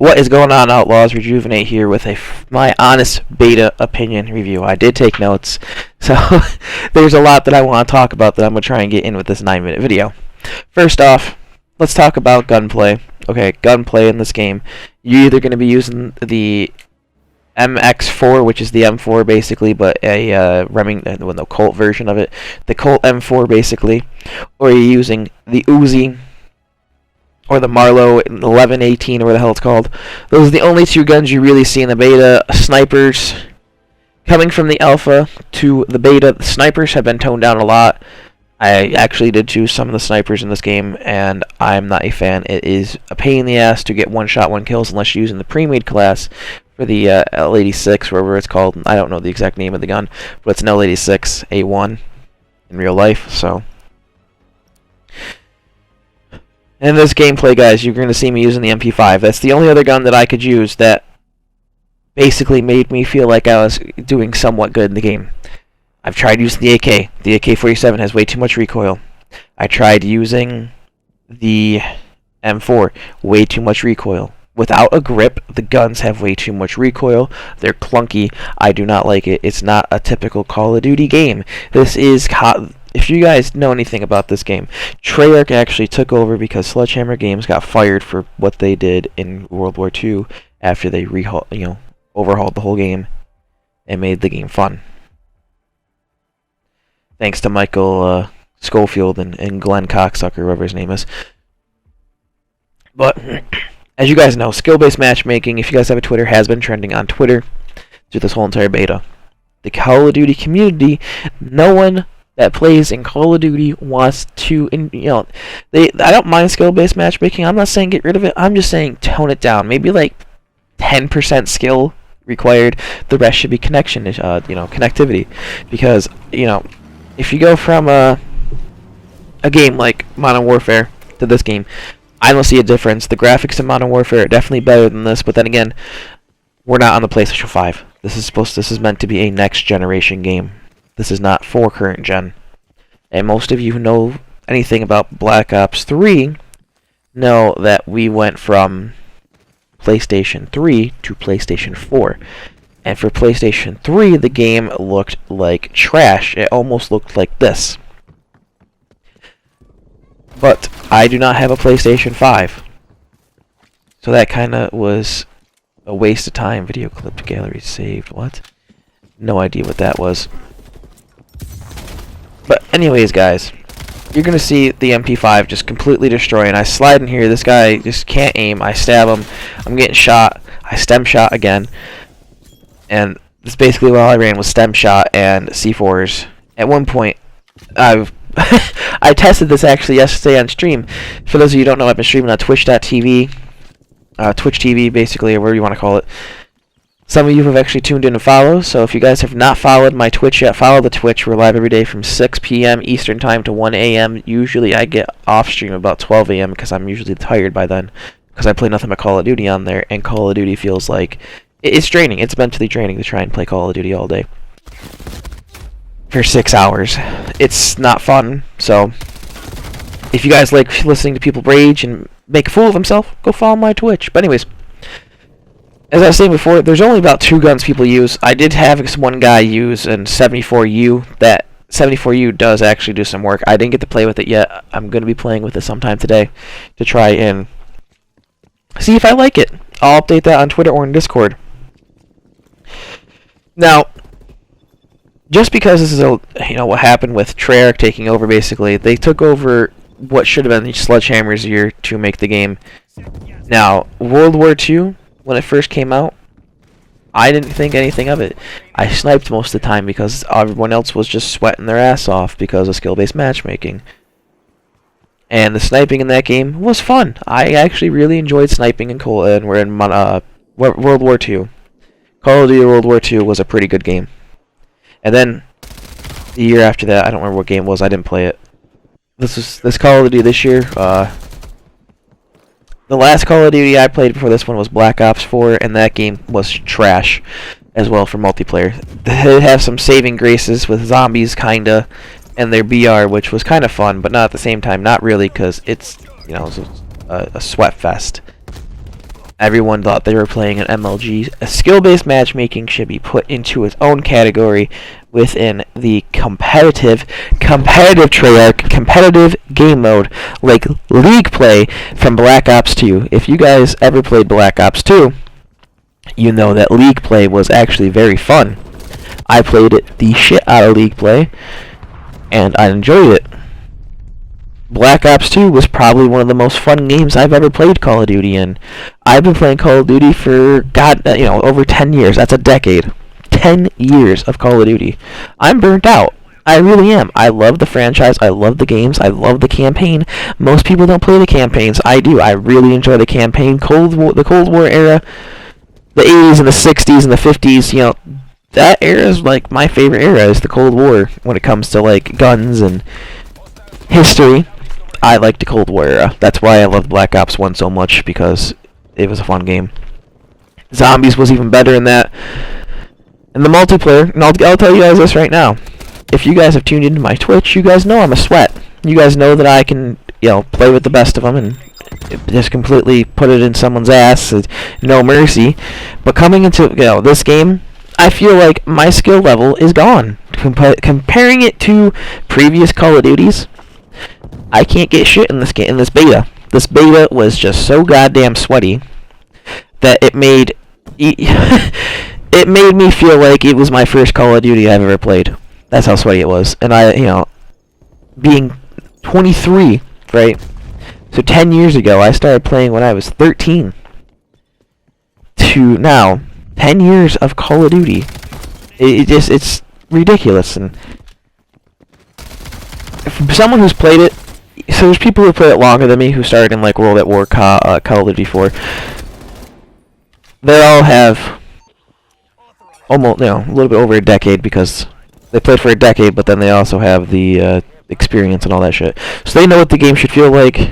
What is going on, Outlaws? Rejuvenate here with my honest beta opinion review. I did take notes, so there's a lot that I want to talk about that I'm going to try and get in with this 9-minute video. First off, let's talk about gunplay. Okay, gunplay in this game. You're either going to be using the MX4, which is the M4 basically, but a the Colt version of it, the Colt M4 basically, or you're using the Uzi or the Marlow 1118 or whatever the hell it's called. Those are the only two guns you really see in the beta. Snipers, coming from the alpha to the beta, the snipers have been toned down a lot. I actually did choose some of the snipers in this game, and I'm not a fan. It is a pain in the ass to get one-shot, one-kills unless you're using the pre-made class for the L86, wherever it's called. I don't know the exact name of the gun, but it's an L86 A1 in real life, so... In this gameplay, guys, you're going to see me using the MP5. That's the only other gun that I could use that basically made me feel like I was doing somewhat good in the game. I've tried using the AK. The AK-47 has way too much recoil. I tried using the M4. Way too much recoil. Without a grip, the guns have way too much recoil. They're clunky. I do not like it. It's not a typical Call of Duty game. This is... If you guys know anything about this game, Treyarch actually took over because Sledgehammer Games got fired for what they did in World War II after they overhauled the whole game and made the game fun. Thanks to Michael Schofield and Glenn Cocksucker, whoever his name is. But as you guys know, skill-based matchmaking, if you guys have a Twitter, has been trending on Twitter through this whole entire beta. The Call of Duty community, no one that plays in Call of Duty wants to, I don't mind skill-based matchmaking. I'm not saying get rid of it. I'm just saying tone it down. Maybe like 10% skill required. The rest should be connectivity. Because, if you go from a game like Modern Warfare to this game, I don't see a difference. The graphics in Modern Warfare are definitely better than this, but then again, we're not on the PlayStation 5. This is meant to be a next generation game. This is not for current gen. And most of you who know anything about Black Ops 3 know that we went from PlayStation 3 to PlayStation 4. And for PlayStation 3, the game looked like trash. It almost looked like this. But I do not have a PlayStation 5. So that kind of was a waste of time. Video clip gallery saved. What? No idea what that was. But anyways, guys, you're going to see the MP5 just completely destroying. I slide in here. This guy just can't aim. I stab him. I'm getting shot. I stem shot again. And that's basically all I ran was stem shot and C4s. At one point, I tested this actually yesterday on stream. For those of you who don't know, I've been streaming on Twitch.tv. Twitch TV, basically, or whatever you want to call it. Some of you have actually tuned in to follow, so if you guys have not followed my Twitch yet, follow the Twitch. We're live every day from 6 p.m. Eastern Time to 1 a.m. Usually I get off stream about 12 a.m. because I'm usually tired by then, because I play nothing but Call of Duty on there, and Call of Duty feels like... It's draining. It's mentally draining to try and play Call of Duty all day. For 6 hours. It's not fun, so... If you guys like listening to people rage and make a fool of themselves, go follow my Twitch. But anyways... As I was saying before, there's only about 2 guns people use. I did have one guy use a 74U. That 74U does actually do some work. I didn't get to play with it yet. I'm going to be playing with it sometime today to try and see if I like it. I'll update that on Twitter or in Discord. Now, just because this is what happened with Treyarch taking over, basically, they took over what should have been Sledgehammer's year to make the game. Now, World War II... When it first came out, I didn't think anything of it. I sniped most of the time because everyone else was just sweating their ass off because of skill-based matchmaking. And the sniping in that game was fun. I actually really enjoyed sniping in World War II. Call of Duty World War II was a pretty good game. And then, the year after that, I don't remember what game it was, I didn't play it. This Call of Duty this year, the last Call of Duty I played before this one was Black Ops 4, and that game was trash as well for multiplayer. They have some saving graces with zombies, kinda, and their BR, which was kind of fun, but not at the same time, not really, because it's, a sweat fest. Everyone thought they were playing an MLG. A skill-based matchmaking should be put into its own category within the competitive Treyarch, competitive game mode, like League play from Black Ops 2. If you guys ever played Black Ops 2, you know that League play was actually very fun. I played it the shit out of League play, and I enjoyed it. Black Ops 2 was probably one of the most fun games I've ever played Call of Duty in. I've been playing Call of Duty for, over 10 years. That's a decade. 10 years of Call of Duty. I'm burnt out. I really am. I love the franchise. I love the games. I love the campaign. Most people don't play the campaigns. I do. I really enjoy the campaign. The Cold War era, the 80s and the 60s and the 50s, that era is like my favorite era, is the Cold War when it comes to like guns and history. I like the Cold War era. That's why I loved Black Ops 1 so much, because it was a fun game. Zombies was even better in that. And the multiplayer, and I'll tell you guys this right now. If you guys have tuned into my Twitch, you guys know I'm a sweat. You guys know that I can, play with the best of them and just completely put it in someone's ass, no mercy. But coming into this game, I feel like my skill level is gone. Comparing it to previous Call of Duties, I can't get shit in this game, in this beta. This beta was just so goddamn sweaty that it made it made me feel like it was my first Call of Duty I've ever played. That's how sweaty it was. And I, being 23, right? So 10 years ago, I started playing when I was 13. To now, 10 years of Call of Duty. It's ridiculous. And for someone who's played it, so there's people who play it longer than me, who started in like World at War, Call of Duty 4. They all have almost, a little bit over a decade, because they played for a decade, but then they also have the experience and all that shit. So they know what the game should feel like.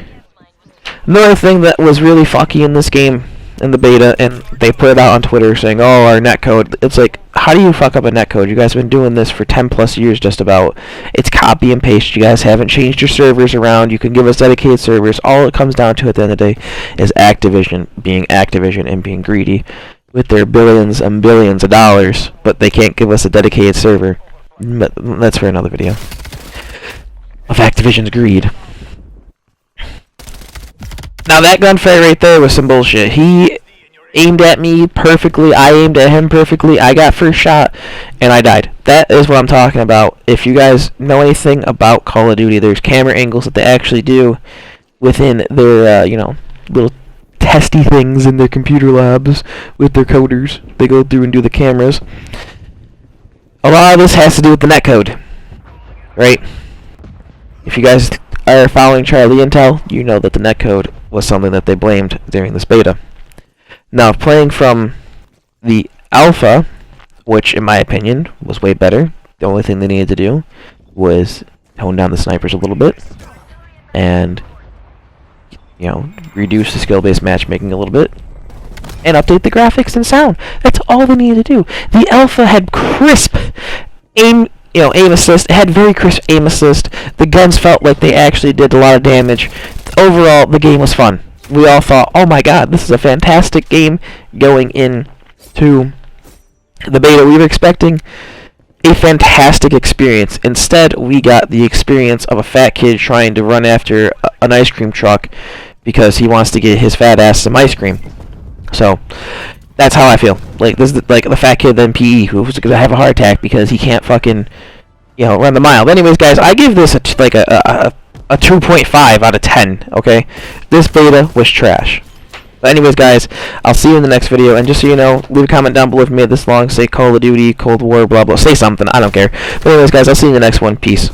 Another thing that was really fucky in this game, in the beta, and they put it out on Twitter saying, oh, our netcode. It's like, how do you fuck up a netcode? You guys have been doing this for 10 plus years just about. It's copy and paste. You guys haven't changed your servers around. You can give us dedicated servers. All it comes down to at the end of the day is Activision being Activision and being greedy with their billions and billions of dollars, but they can't give us a dedicated server. But that's for another video. Of Activision's greed. Now that gunfight right there was some bullshit. He aimed at me perfectly. I aimed at him perfectly. I got first shot, and I died. That is what I'm talking about. If you guys know anything about Call of Duty, there's camera angles that they actually do within their, little testy things in their computer labs with their coders. They go through and do the cameras. A lot of this has to do with the netcode, right? If you guys are following Charlie Intel, you know that the netcode was something that they blamed during this beta. Now, playing from the alpha, which in my opinion was way better, the only thing they needed to do was tone down the snipers a little bit and, reduce the skill-based matchmaking a little bit and update the graphics and sound. That's all they needed to do. The alpha had crisp aim assist. It had very crisp aim assist. The guns felt like they actually did a lot of damage. Overall, the game was fun. We all thought, oh my god, this is a fantastic game going into the beta. We were expecting a fantastic experience. Instead, we got the experience of a fat kid trying to run after an ice cream truck because he wants to get his fat ass some ice cream. So, that's how I feel. Like, this is like the fat kid in PE who's going to have a heart attack because he can't fucking, run the mile. But anyways, guys, I give this a 2.5 out of 10, okay? This beta was trash. But anyways, guys, I'll see you in the next video. And just so you know, leave a comment down below if you made it this long. Say Call of Duty, Cold War, blah, blah. Say something. I don't care. But anyways, guys, I'll see you in the next one. Peace.